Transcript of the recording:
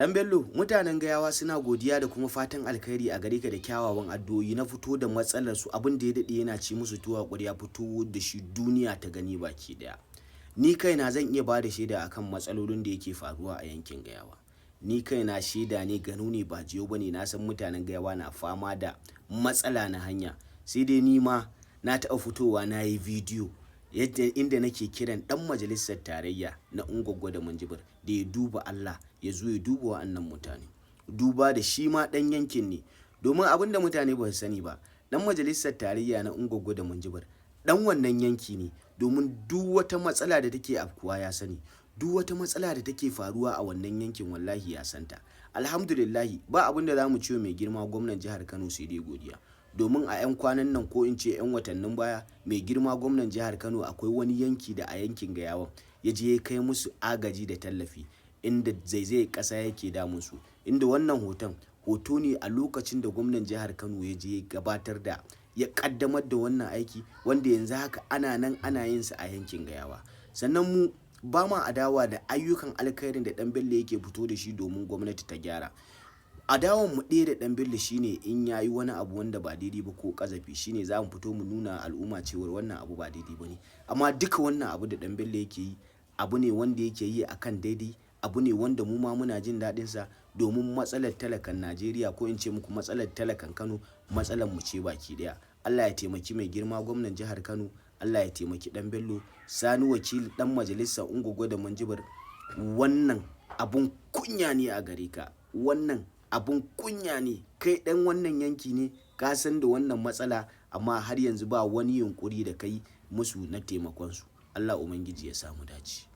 Danbello, mutanen Gayawa suna godiya da kuma fatan alkhairi a gare ka da kyawawan addu'o'i na fito da matsalar su, abin da ya dade yana ci musu tuwa ƙwarya, fito da shi duniya ta gani baki daya. Ni kaina zan iya bada shaida akan matsalolin da yake faruwa a yankin Gayawa. Ni kaina shaida ne, gano ne ba jiyo bane, na san mutanen Gayawa na fama da matsala na hanya. Sai dai ni ma na taɓa fitowa na yi bidiyo inda nake kiran dan majalisar tarayya na Ungwaggo da Minjibir da ya duba Allah, ya zo ya duba wa'annan mutane. Duba da shi ma dan yankin ne. Domin abin da mutane ba su sani ba, dan majalisar tarayya na Ungwaggo da Minjibir dan wannan yanki ne, domin duk wata matsala da take afkuwa ya sani. Duk wata matsala da take faruwa a wannan yankin wallahi ya santa. Alhamdulillahi, ba abin da zamu ce mai girma gwamnan jihar Kano sai dai godiya. Domin a 'yan kwanan nan, ko in ce 'yan watannin baya, mai girma gwamnan jihar Kano akwai wani yanki da a yankin Gayawan ya je ya kai musu agaji da tallafi, inda zaizayar ƙasa yake damun su. Inda wannan hoto ne a lokacin da gwamnan jihar Kano ya je gabatar da, ya kaddamar da wannan aiki, wanda yanzu haka ana nan ana yin sa a yankin Gayawa. Sannan mu ba ma adawa da ayyukan alkhairin da Danbello yake fito da shi domin gwamnati ta gyara. Adawan mu ɗaya da Danbello shine in yayi wani abu wanda ba daidai ba ko kazafi, shine za mu fito mu nuna al'umma cewa wannan abu ba daidai bane. Amma duka wannan abu da Danbello yake yi, abu ne wanda yake yi akan daidai, abu ne wanda mu ma muna jin daɗin sa, domin matsalar talakan Najeriya, ko in ce muku matsalar talakan Kano, matsalar mu ce baki ɗaya. Allah ya taimaki mai girma gwamnan jihar Kano, Allah ya taimaki Danbello, Sani wakili dan majalisar Ungwaggo da Minjibir. Wannan abun kunya ne a gare ka, wannan abun kunya ne. Kai dan wannan yanki ne, ka san da wannan matsala, amma har yanzu ba wani yunkuri da kai musu na taimakon su. Allah ubangiji ya samu dace.